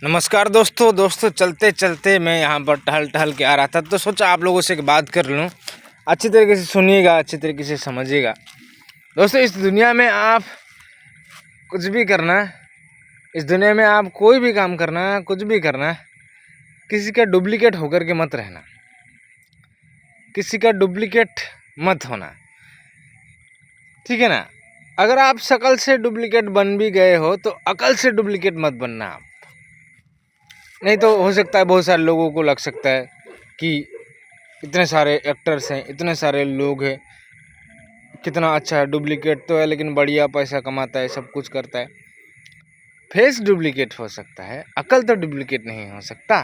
नमस्कार दोस्तों चलते चलते मैं यहाँ पर टहल टहल के आ रहा था तो सोचा आप लोगों से एक बात कर लूँ। अच्छी तरीके से सुनिएगा, अच्छी तरीके से समझिएगा। दोस्तों, इस दुनिया में आप कुछ भी करना, इस दुनिया में आप कोई भी काम करना, कुछ भी करना, किसी का डुप्लीकेट होकर के मत रहना, किसी का डुप्लीकेट मत होना, ठीक है ना। अगर आप शकल से डुप्लीकेट बन भी गए हो तो अकल से डुप्लीकेट मत बनना आप। नहीं तो हो सकता है बहुत सारे लोगों को लग सकता है कि इतने सारे एक्टर्स हैं, इतने सारे लोग हैं, कितना अच्छा है, डुप्लीकेट तो है लेकिन बढ़िया पैसा कमाता है, सब कुछ करता है। फेस डुप्लीकेट हो सकता है, अकल तो डुप्लीकेट नहीं हो सकता।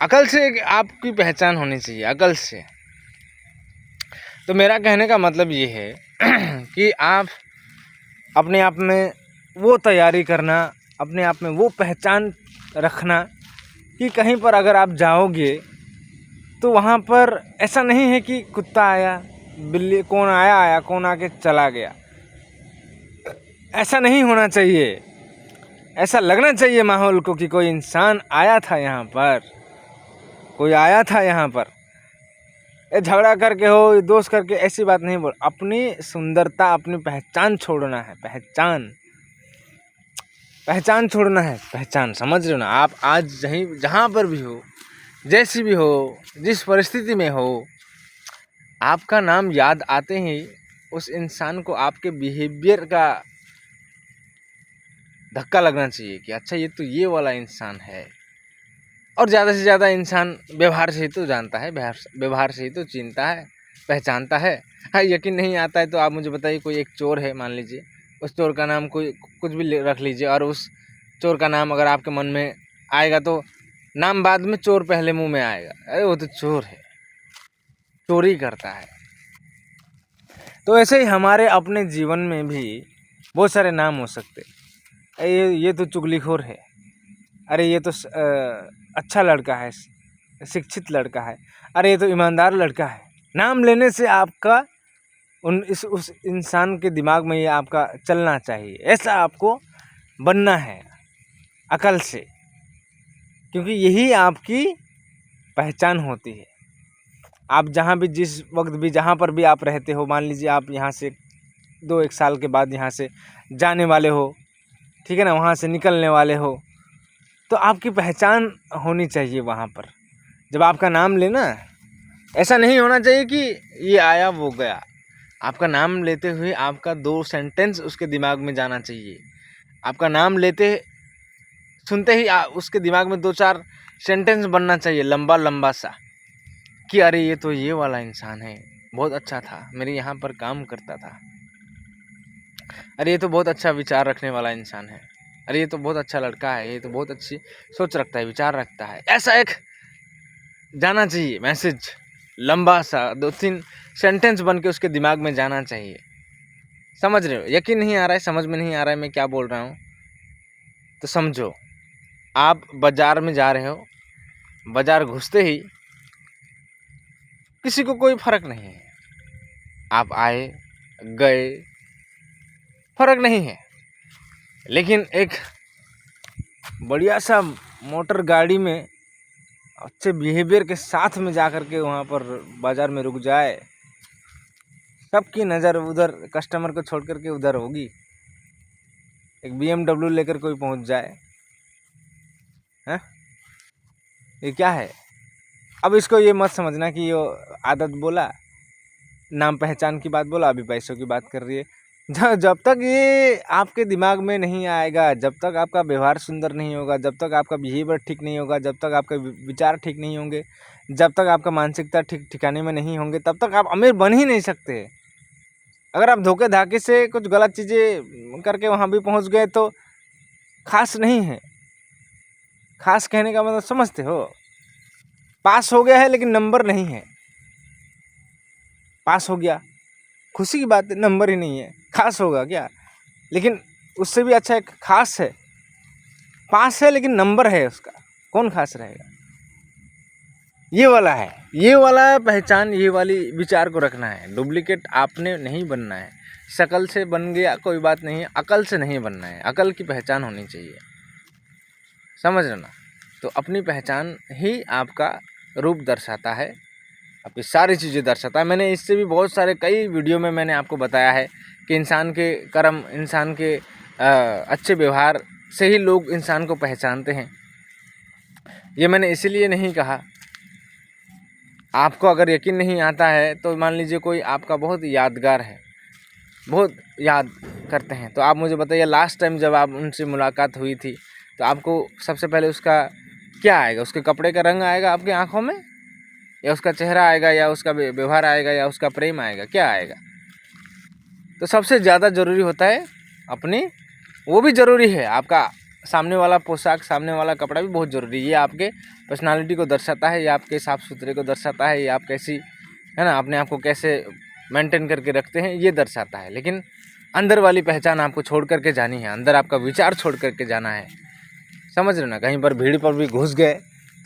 अकल से आपकी पहचान होनी चाहिए, अकल से। तो मेरा कहने का मतलब ये है कि आप अपने आप में वो तैयारी करना, अपने आप में वो पहचान रखना कि कहीं पर अगर आप जाओगे तो वहाँ पर ऐसा नहीं है कि कुत्ता आया, बिल्ली, कौन आया कौन आके चला गया। ऐसा नहीं होना चाहिए। ऐसा लगना चाहिए माहौल को कि कोई इंसान आया था यहाँ पर, कोई आया था यहाँ पर। झगड़ा करके हो, दोस्त करके, ऐसी बात नहीं बोल। अपनी सुंदरता, अपनी पहचान छोड़ना है, पहचान छोड़ना है, पहचान। समझ रहे हो ना आप? आज जहाँ पर भी हो, जैसी भी हो, जिस परिस्थिति में हो, आपका नाम याद आते ही उस इंसान को आपके बिहेवियर का धक्का लगना चाहिए कि अच्छा ये तो ये वाला इंसान है। और ज़्यादा से ज़्यादा इंसान व्यवहार से ही तो जानता है, व्यवहार से ही तो चिन्हता है, पहचानता है। हाँ, यकीन नहीं आता है तो आप मुझे बताइए, कोई एक चोर है मान लीजिए, उस चोर का नाम कोई कुछ भी रख लीजिए, और उस चोर का नाम अगर आपके मन में आएगा तो नाम बाद में, चोर पहले मुंह में आएगा। अरे वो तो चोर है, चोरी करता है। तो ऐसे ही हमारे अपने जीवन में भी बहुत सारे नाम हो सकते। ये तो चुगलीखोर है, अरे ये तो अच्छा लड़का है, शिक्षित लड़का है, अरे ये तो ईमानदार लड़का है। नाम लेने से आपका उस इंसान के दिमाग में ये आपका चलना चाहिए। ऐसा आपको बनना है अकल से, क्योंकि यही आपकी पहचान होती है। आप जहाँ भी, जिस वक्त भी, जहाँ पर भी आप रहते हो, मान लीजिए आप यहाँ से 2-1 साल के बाद यहाँ से जाने वाले हो, ठीक है ना, वहाँ से निकलने वाले हो, तो आपकी पहचान होनी चाहिए वहाँ पर। जब आपका नाम लेना, ऐसा नहीं होना चाहिए कि ये आया वो गया। आपका नाम लेते हुए आपका 2 सेंटेंस उसके दिमाग में जाना चाहिए। आपका नाम लेते सुनते ही उसके दिमाग में 2-4 सेंटेंस बनना चाहिए, लंबा लंबा सा, कि अरे ये तो ये वाला इंसान है, बहुत अच्छा था, मेरे यहाँ पर काम करता था, अरे ये तो बहुत अच्छा विचार रखने वाला इंसान है, अरे ये तो बहुत अच्छा लड़का है, ये तो बहुत अच्छी सोच रखता है, विचार रखता है। ऐसा एक जाना चाहिए मैसेज, लंबा सा 2-3 सेंटेंस बन के उसके दिमाग में जाना चाहिए। समझ रहे हो? यकीन नहीं आ रहा है, समझ में नहीं आ रहा है मैं क्या बोल रहा हूँ, तो समझो। आप बाजार में जा रहे हो, बाजार घुसते ही किसी को कोई फर्क नहीं है, आप आए गए, फर्क नहीं है। लेकिन एक बढ़िया सा मोटर गाड़ी में अच्छे बिहेवियर के साथ में जा कर के वहाँ पर बाज़ार में रुक जाए, सबकी नज़र उधर, कस्टमर को छोड़ करके उधर होगी। एक BMW लेकर कोई पहुँच जाए, हैं? ये क्या है? अब इसको ये मत समझना कि ये आदत बोला, नाम पहचान की बात बोला, अभी पैसों की बात कर रही है। जब तक ये आपके दिमाग में नहीं आएगा, जब तक आपका व्यवहार सुंदर नहीं होगा, जब तक आपका बिहेवियर ठीक नहीं होगा, जब तक आपके विचार ठीक नहीं होंगे, जब तक आपका मानसिकता ठीक ठिकाने में नहीं होंगे, तब तक आप अमीर बन ही नहीं सकते। अगर आप धोखे धाके से कुछ गलत चीज़ें करके वहाँ भी पहुँच गए तो खास नहीं है। खास कहने का मतलब समझते हो? पास हो गया है लेकिन नंबर नहीं है। पास हो गया, खुशी की बात है, नंबर ही नहीं है, खास होगा क्या? लेकिन उससे भी अच्छा एक खास है, पास है लेकिन नंबर है उसका, कौन खास रहेगा? ये वाला है, ये वाला पहचान, ये वाली विचार को रखना है। डुप्लीकेट आपने नहीं बनना है। शकल से बन गया कोई बात नहीं, अकल से नहीं बनना है। अकल की पहचान होनी चाहिए। समझ रहे ना। तो अपनी पहचान ही आपका रूप दर्शाता है, आपकी सारी चीज़ें दर्शाता है। मैंने इससे भी बहुत सारे कई वीडियो में मैंने आपको बताया है कि इंसान के कर्म, इंसान के अच्छे व्यवहार से ही लोग इंसान को पहचानते हैं। ये मैंने इसीलिए नहीं कहा। आपको अगर यकीन नहीं आता है तो मान लीजिए कोई आपका बहुत यादगार है, बहुत याद करते हैं, तो आप मुझे बताइए लास्ट टाइम जब आप उनसे मुलाकात हुई थी तो आपको सबसे पहले उसका क्या आएगा? उसके कपड़े का रंग आएगा आपकी आँखों में, या उसका चेहरा आएगा, या उसका व्यवहार आएगा, या उसका प्रेम आएगा? क्या आएगा? तो सबसे ज़्यादा ज़रूरी होता है अपनी, वो भी ज़रूरी है, आपका सामने वाला पोशाक, सामने वाला कपड़ा भी बहुत ज़रूरी है। ये आपके पर्सनालिटी को दर्शाता है, ये आपके साफ़ सुथरे को दर्शाता है, ये आप कैसी है ना, अपने आप को कैसे मेंटेन करके रखते हैं ये दर्शाता है। लेकिन अंदर वाली पहचान आपको छोड़ करके जानी है, अंदर आपका विचार छोड़ करके जाना है। समझ रहे ना। कहीं पर भीड़ पर भी घुस गए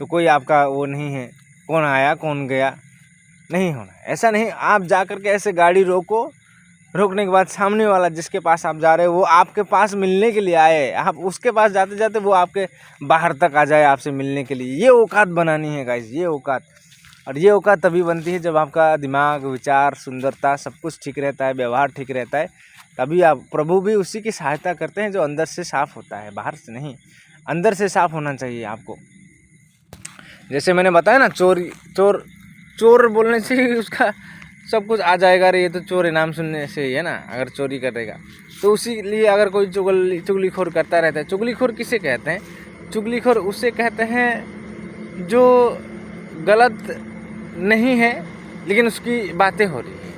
तो कोई आपका वो नहीं है, कौन आया कौन गया, नहीं होना ऐसा नहीं। आप जा करके ऐसे गाड़ी रोको, रोकने के बाद सामने वाला जिसके पास आप जा रहे हो वो आपके पास मिलने के लिए आए, आप उसके पास जाते जाते वो आपके बाहर तक आ जाए आपसे मिलने के लिए। ये औकात बनानी है गाइस, ये औकात। और ये औकात तभी बनती है जब आपका दिमाग, विचार, सुंदरता सब कुछ ठीक रहता है, व्यवहार ठीक रहता है। तभी आप, प्रभु भी उसी की सहायता करते हैं जो अंदर से साफ होता है, बाहर से नहीं। अंदर से साफ होना चाहिए आपको। जैसे मैंने बताया ना, चोर चोर बोलने से ही उसका सब कुछ आ जाएगा। अरे ये तो चोर है, नाम सुनने से ही है ना, अगर चोरी करेगा तो उसी लिए अगर कोई चुगलीखोर करता रहता है। चुगलीखोर किसे कहते हैं? चुगलीखोर उसे कहते हैं जो गलत नहीं है लेकिन उसकी बातें हो रही है,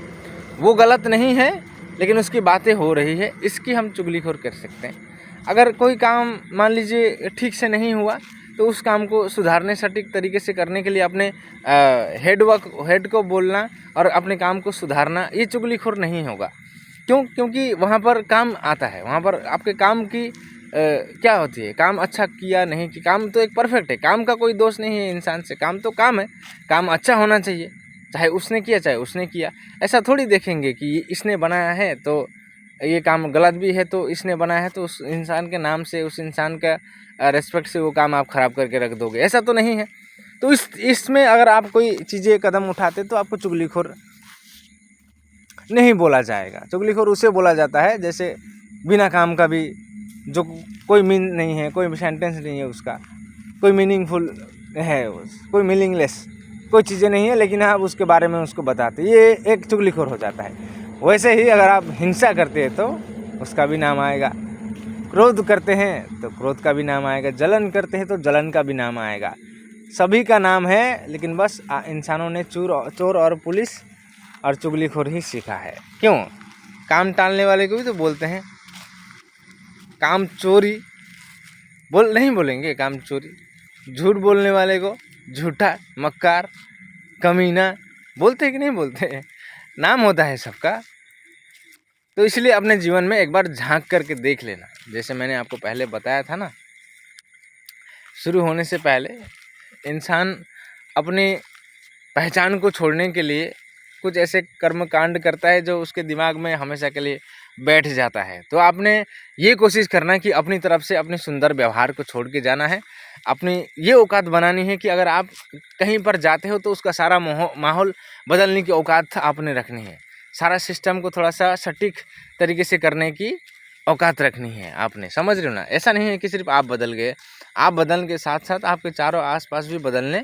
वो गलत नहीं है लेकिन उसकी बातें हो रही है, इसकी हम चुगलीखोर कर सकते हैं। अगर कोई काम मान लीजिए ठीक से नहीं हुआ तो उस काम को सुधारने, सटीक तरीके से करने के लिए अपने हेड को बोलना और अपने काम को सुधारना, ये चुगलीखोर नहीं होगा। क्यों? क्योंकि वहाँ पर काम आता है, वहाँ पर आपके काम की क्या होती है, काम अच्छा किया नहीं कि, काम तो एक परफेक्ट है, काम का कोई दोष नहीं है इंसान से, काम तो काम है, काम अच्छा होना चाहिए, चाहे उसने किया चाहे उसने किया। ऐसा थोड़ी देखेंगे कि इसने बनाया है तो ये काम गलत भी है, तो इसने बनाया है तो उस इंसान के नाम से, उस इंसान का रेस्पेक्ट से वो काम आप ख़राब करके रख दोगे, ऐसा तो नहीं है। तो इसमें अगर आप कोई चीज़ें कदम उठाते तो आपको चुगलीखोर नहीं बोला जाएगा। चुगलीखोर उसे बोला जाता है जैसे बिना काम का भी, जो कोई मीन नहीं है, कोई सेंटेंस नहीं है उसका, कोई मीनिंगफुल है, कोई मीनिंगलेस कोई चीज़ें नहीं है, लेकिन आप उसके बारे में उसको बताते, ये एक चुगलीखोर हो जाता है। वैसे ही अगर आप हिंसा करते हैं तो उसका भी नाम आएगा, क्रोध करते हैं तो क्रोध का भी नाम आएगा, जलन करते हैं तो जलन का भी नाम आएगा। सभी का नाम है, लेकिन बस इंसानों ने चोर और पुलिस और चुगलीखोर ही सीखा है। क्यों? काम टालने वाले को भी तो बोलते हैं काम चोरी, नहीं बोलेंगे काम चोरी? झूठ बोलने वाले को झूठा, मक्कार, कमीना बोलते हैं कि नहीं बोलते हैं? नाम होता है सबका। तो इसलिए अपने जीवन में एक बार झांक करके देख लेना। जैसे मैंने आपको पहले बताया था ना, शुरू होने से पहले इंसान अपनी पहचान को छोड़ने के लिए कुछ ऐसे कर्मकांड करता है जो उसके दिमाग में हमेशा के लिए बैठ जाता है। तो आपने ये कोशिश करना कि अपनी तरफ से अपने सुंदर व्यवहार को छोड़ के जाना है। अपनी ये औकात बनानी है कि अगर आप कहीं पर जाते हो तो उसका सारा माहौल बदलने की औकात आपने रखनी है। सारा सिस्टम को थोड़ा सा सटीक तरीके से करने की औकात रखनी है आपने, समझ रहे हो ना। ऐसा नहीं है कि सिर्फ आप बदल गए, आप बदलने के साथ साथ आपके चारों आसपास भी बदलने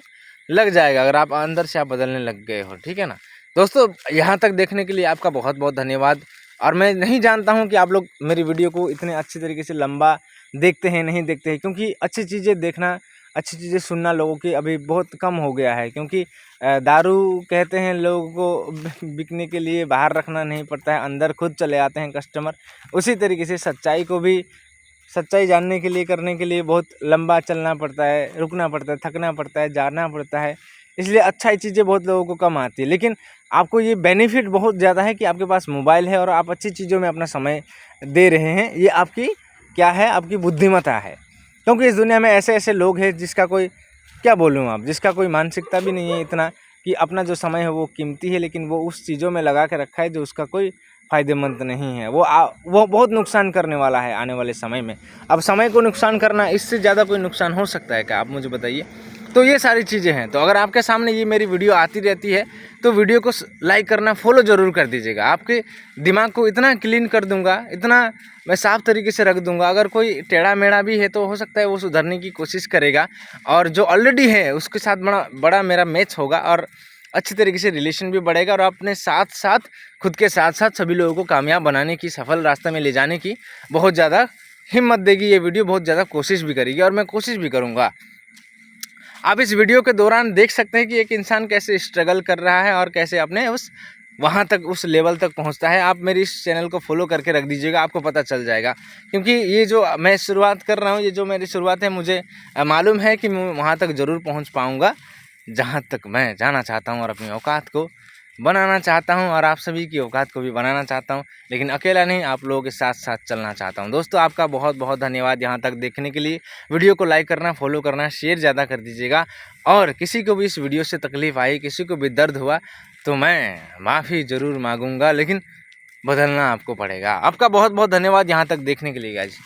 लग जाएगा, अगर आप अंदर से आप बदलने लग गए हो, ठीक है ना। दोस्तों, यहाँ तक देखने के लिए आपका बहुत बहुत धन्यवाद। और मैं नहीं जानता हूँ कि आप लोग मेरी वीडियो को इतने अच्छी तरीके से लंबा देखते हैं नहीं देखते हैं, क्योंकि अच्छी चीज़ें देखना, अच्छी चीज़ें सुनना लोगों की अभी बहुत कम हो गया है। क्योंकि दारू कहते हैं लोगों को बिकने के लिए बाहर रखना नहीं पड़ता है, अंदर खुद चले आते हैं कस्टमर। उसी तरीके से सच्चाई को भी, सच्चाई जानने के लिए, करने के लिए बहुत लंबा चलना पड़ता है, रुकना पड़ता है, थकना पड़ता है, जाना पड़ता है। इसलिए अच्छाई चीज़ें बहुत लोगों को कम आती है। लेकिन आपको ये बेनिफिट बहुत ज़्यादा है कि आपके पास मोबाइल है और आप अच्छी चीज़ों में अपना समय दे रहे हैं। ये आपकी क्या है, आपकी बुद्धिमत्ता है। क्योंकि इस दुनिया में ऐसे ऐसे लोग हैं जिसका कोई, क्या बोलूँ आप, जिसका कोई मानसिकता भी नहीं है इतना कि अपना जो समय है वो कीमती है, लेकिन वो उस चीज़ों में लगा के रखा है जो उसका कोई फ़ायदेमंद नहीं है। वो बहुत नुकसान करने वाला है आने वाले समय में। अब समय को नुकसान करना, इससे ज़्यादा कोई नुकसान हो सकता है क्या, आप मुझे बताइए। तो ये सारी चीज़ें हैं। तो अगर आपके सामने ये मेरी वीडियो आती रहती है तो वीडियो को लाइक करना, फॉलो ज़रूर कर दीजिएगा। आपके दिमाग को इतना क्लीन कर दूंगा, इतना मैं साफ़ तरीके से रख दूंगा। अगर कोई टेढ़ा मेढ़ा भी है तो हो सकता है वो सुधरने की कोशिश करेगा, और जो ऑलरेडी है उसके साथ बड़ा बड़ा मेरा मैच होगा, और अच्छी तरीके से रिलेशन भी बढ़ेगा, और अपने साथ साथ खुद के साथ साथ सभी लोगों को कामयाब बनाने की, सफल रास्ते में ले जाने की बहुत ज़्यादा हिम्मत देगी ये वीडियो, बहुत ज़्यादा कोशिश भी करेगी, और मैं कोशिश भी करूँगा। आप इस वीडियो के दौरान देख सकते हैं कि एक इंसान कैसे स्ट्रगल कर रहा है और कैसे अपने वहाँ तक, उस लेवल तक पहुँचता है। आप मेरी इस चैनल को फॉलो करके रख दीजिएगा, आपको पता चल जाएगा। क्योंकि ये जो मैं शुरुआत कर रहा हूँ, ये जो मेरी शुरुआत है, मुझे मालूम है कि मैं वहाँ तक ज़रूर पहुँच पाऊँगा जहाँ तक मैं जाना चाहता हूँ, और अपनी औकात को बनाना चाहता हूँ, और आप सभी की औकात को भी बनाना चाहता हूँ। लेकिन अकेला नहीं, आप लोगों के साथ साथ चलना चाहता हूँ। दोस्तों, आपका बहुत बहुत धन्यवाद यहाँ तक देखने के लिए। वीडियो को लाइक करना, फॉलो करना, शेयर ज़्यादा कर दीजिएगा। और किसी को भी इस वीडियो से तकलीफ़ आई, किसी को भी दर्द हुआ, तो मैं माफ़ी ज़रूर मांगूंगा, लेकिन बदलना आपको पड़ेगा। आपका बहुत बहुत धन्यवाद यहाँ तक देखने के लिए गाइस।